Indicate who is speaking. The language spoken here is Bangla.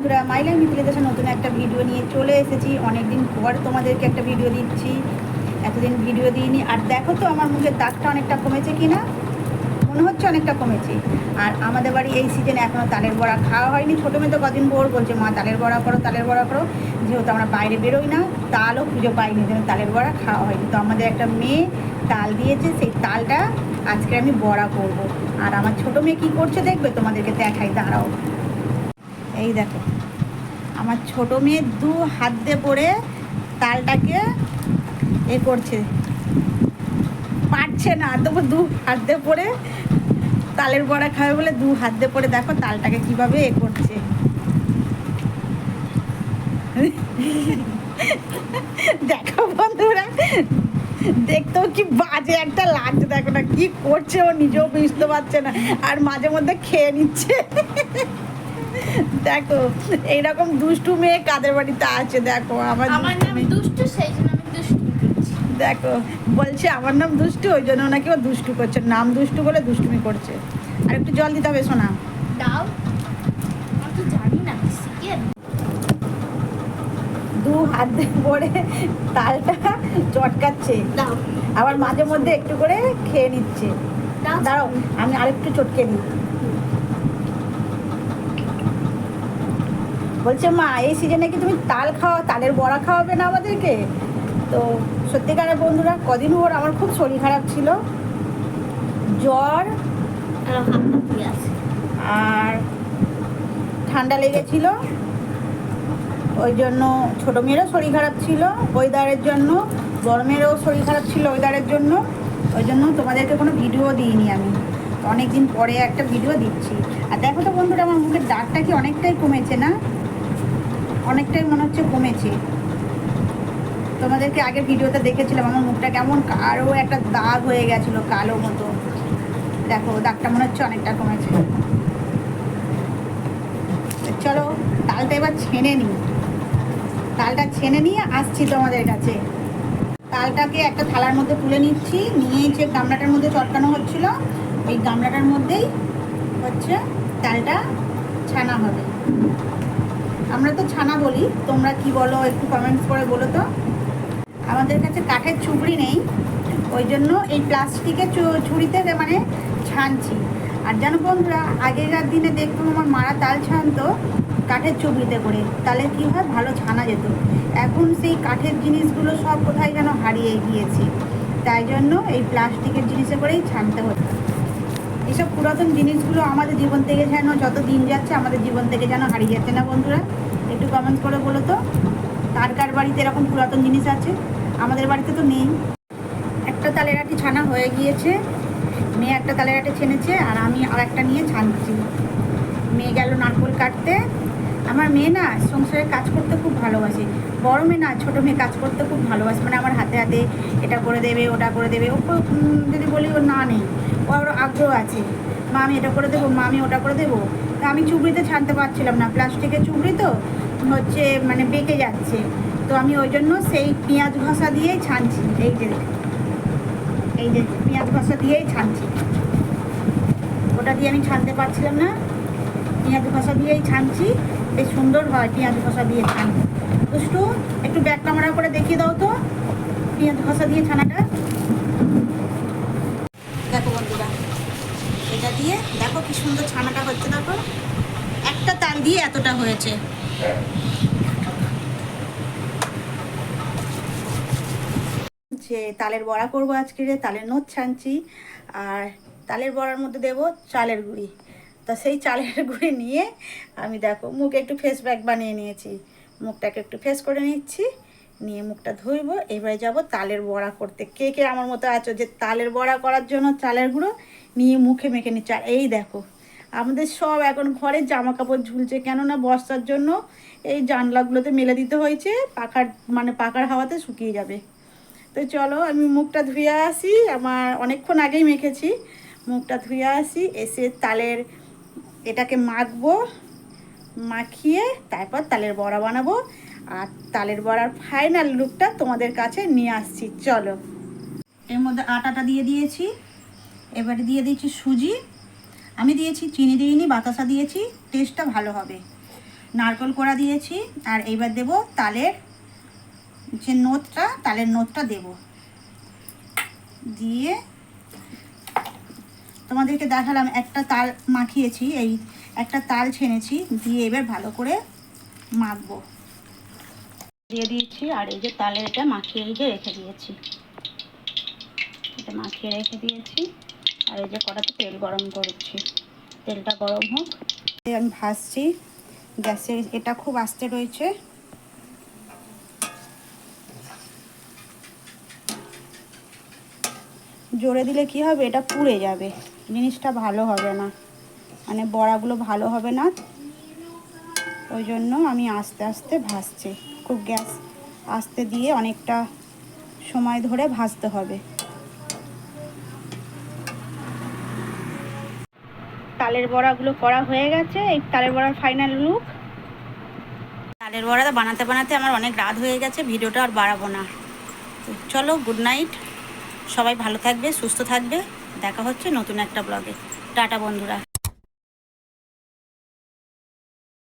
Speaker 1: বন্ধুরা, মাইলার মিথিলে দেশে নতুন একটা ভিডিও নিয়ে চলে এসেছি। অনেকদিন পর তোমাদেরকে একটা ভিডিও দিচ্ছি, এতদিন ভিডিও দিইনি। আর দেখো তো আমার মুখের দাগটা অনেকটা কমেছে কিনা, মনে হচ্ছে অনেকটা কমেছে। আর আমাদের বাড়ি এই সিজনে এখনও তালের বড়া খাওয়া হয়নি। ছোটো মেয়ে তো কদিন পর বলছে মা তালের বড়া করো, তালের বড়া করো। যেহেতু আমরা বাইরে বেরোই না, তালও পুজো পাইনি, যেন তালের বড়া খাওয়া হয়নি। তো আমাদের একটা মেয়ে তাল দিয়েছে, সেই তালটা আজকে আমি বড়া করব। আর আমার ছোটো মেয়ে কী করছে দেখবে, তোমাদেরকে দেখাই, দাঁড়াও। এই দেখো, আমার ছোটো মেয়ে দু হাত দিয়ে পড়ে তালটাকে করছে, পারছে না, তবু দু হাত দিয়ে পড়ে তালের বড়া খাবে বলে দু হাত দিয়ে পড়ে দেখো তালটাকে কিভাবে করছে। দেখো বন্ধুরা, দেখতেও কি বাজে একটা লাগছে, দেখো না কি করছে, ও নিজেও বুঝতে পারছে না, আর মাঝে মধ্যে খেয়ে নিচ্ছে। দেখো এইরকম দুষ্টু মেয়ে কাদের বাড়িতে আছে। দেখো আমার নাম দুষ্টু, সেই জন্য আমি দুষ্টু করছি। দেখো বলছে আমার নাম দুষ্টু, ওই জন্য নাকি ও দুষ্টু করছে, নাম দুষ্টু বলে দুষ্টুমি করছে। আর একটু জল দিতে হবে সোনা,
Speaker 2: দাও। আমি তো জানি না, শিখে
Speaker 1: দু হাত দিয়ে পরে তালটা চটকাচ্ছে,
Speaker 2: দাও।
Speaker 1: আবার মাঝে মধ্যে একটু করে খেয়ে নিচ্ছে। দাঁড়াও আমি আরেকটু চটকে দিই। বলছে মা এই সিজনে কি তুমি তাল খাওয়া, তালের বড়া খাওয়াবে না আমাদেরকে? তো সত্যিকারের বন্ধুরা, কদিন ওর আমার খুব শরীর খারাপ ছিল, জ্বর আর ঠান্ডা লেগেছিল। ওই জন্য ছোটো মেয়েরও শরীর খারাপ ছিল ওয়েদারের জন্য, বড় মেয়েরও শরীর খারাপ ছিল ওয়েদারের জন্য। ওই জন্য তোমাদেরকে কোনো ভিডিও দিইনি আমি, অনেক দিন পরে একটা ভিডিও দিচ্ছি। আর দেখো তো বন্ধুরা, আমার মুখের দাগটা কি অনেকটাই কমেছে না? অনেকটাই মনে হচ্ছে কমেছে। তোমাদেরকে আগের ভিডিওতে দেখেছিলাম আমার মুখটা কেমন আরও একটা দাগ হয়ে গেছিলো কালো মতো। দেখো দাগটা মনে হচ্ছে অনেকটা কমেছে। চলো তালটা এবার ছেনে নিই, তালটা ছেনে নিয়ে আসছি তোমাদের কাছে। তালটাকে একটা থালার মধ্যে তুলে নিচ্ছি, নিয়ে যে গামলাটার মধ্যে চটকানো হচ্ছিল, ওই গামলাটার মধ্যেই হচ্ছে তালটা ছানা হবে। আমরা তো ছানা বলি, তোমরা কি বলো একটু কমেন্টস করে বলো তো। আমাদের কাছে কাঠের ছুবড়ি নেই, ওই জন্য এই প্লাস্টিকের ছুরিতে মানে ছানছি। আর জানো বন্ধুরা, আগেকার দিনে দেখতাম আমার মারা তাল ছানতো কাঠের চুবড়িতে করে, তাহলে কী হয়, ভালো ছানা যেত। এখন সেই কাঠের জিনিসগুলো সব কোথায় যেন হারিয়ে গিয়েছে, তাই জন্য এই প্লাস্টিকের জিনিসে করেই ছানতে হতো। এইসব পুরাতন জিনিসগুলো আমাদের জীবন থেকে যেন যত দিন যাচ্ছে আমাদের জীবন থেকে যেন হারিয়ে যাচ্ছে না বন্ধুরা? একটু কমেন্ট করে বলো তো, কার কার বাড়িতে এরকম পুরাতন জিনিস আছে? আমাদের বাড়িতে তো নেই। একটা তালের আটি ছানা হয়ে গিয়েছে, মেয়ে একটা তালের আটি ছেনেছে, আর আমি আর একটা নিয়ে ছানছি। মেয়ে গেল নারকেল কাটতে। আমার মেয়ে না সংসারে কাজ করতে খুব ভালোবাসে, বড় মেয়ে না ছোটো মেয়ে কাজ করতে খুব ভালোবাসে, মানে আমার হাতে হাতে এটা করে দেবে ওটা করে দেবে। ও যদি বলি ও না নেই, ওর আগ্রহ আছে, মা আমি এটা করে দেবো, মা আমি ওটা করে দেবো। তা আমি চুবড়িতে ছানতে পারছিলাম না, প্লাস্টিকের চুবড়ি তো হচ্ছে মানে বেঁকে যাচ্ছে, তো আমি ওই জন্য সেই পেঁয়াজ ঘষা দিয়েই ছানছি। এই যে পেঁয়াজ ঘষা দিয়েই ছানছি, ওটা দিয়ে আমি ছানতে পারছিলাম না, পেঁয়াজ ঘষা দিয়েই ছানছি। বেশ সুন্দর হয় পেঁয়াজ ঘষা দিয়ে ছান। দুষ্টু একটু ব্যাক ক্যামেরা করে দেখিয়ে দাও তো পেঁয়াজ ঘষা দিয়ে ছানাটা। দেখো বন্ধুরা, এটা দিয়ে দেখো কি সুন্দর ছানাটা হচ্ছে। দেখো একটা তাল দিয়ে এতটা হয়েছে। যে তালের বড়া করবো আজকে, তালের নোট ছানছি, আর তালের বড়ার মধ্যে দেবো চালের গুঁড়ি। তা সেই চালের গুঁড়ি নিয়ে আমি দেখো মুখে একটু ফেস প্যাক বানিয়ে নিয়েছি, মুখটাকে একটু ফেস করে নিচ্ছি, নিয়ে মুখটা ধুইবো। এবারে যাব তালের বড়া করতে। কে কে আমার মতো আছো যে তালের বড়া করার জন্য চালের গুঁড়ো নিয়ে মুখে মেখে নিচ্ছে? আর এই দেখো আমাদের সব এখন ঘরে জামা কাপড় ঝুলছে, কেননা বর্ষার জন্য এই জানলাগুলোতে মেলে দিতে হয়েছে, পাখার হাওয়াতে শুকিয়ে যাবে। তো চলো আমি মুখটা ধুয়ে আসি, আমার অনেকক্ষণ আগেই মেখেছি। মুখটা ধুয়ে আসি, এসে তালের এটাকে মাখবো, মাখিয়ে তারপর তালের বড়া বানাবো। আর তালের বড়ার ফাইনাল লুকটা তোমাদের কাছে নিয়ে আসছি। চলো, এর মধ্যে আটাটা দিয়ে দিয়েছি, এবারে দিয়ে দিয়েছি সুজি। আমি দিয়েছি চিনি দিইনি, বাতাসা দিয়েছি, টেস্টটা ভালো হবে। নারকেল কোড়া দিয়েছি। আর এইবার দেব তালের যে নোটটা, তালের নোটটা দেব। দিয়ে তোমাদেরকে দেখালাম একটা তাল মাখিয়েছি, এই একটা তাল ছেনেছি, দিয়ে এবার ভালো করে মাখবো। দিয়ে দিয়েছি। আর এই যে তালের এটা মাখিয়ে এই যে রেখে দিয়েছি, এটা মাখিয়ে রেখে দিয়েছি। আর এই যে কড়াতে তেল গরম করছি, তেলটা গরম হোক। আমি ভাজছি, গ্যাসে এটা খুব আস্তে রয়েছে। জোরে দিলে কি হবে, এটা পুড়ে যাবে, জিনিসটা ভালো হবে না, মানে বড়াগুলো ভালো হবে না। ওই জন্য আমি আস্তে আস্তে ভাজছি, খুব গ্যাস আস্তে দিয়ে অনেকটা সময় ধরে ভাজতে হবে। তালের বড়াগুলো করা হয়ে গেছে, এই তালের বড়ার ফাইনাল লুক। তালের বড়া বানাতে বানাতে আমার অনেক রাত হয়ে গেছে, ভিডিওটা আর বাড়াবো না। চলো, গুড নাইট, সবাই ভালো থাকবে, সুস্থ থাকবে, দেখা হচ্ছে নতুন একটা ব্লগে। টাটা বন্ধুরা।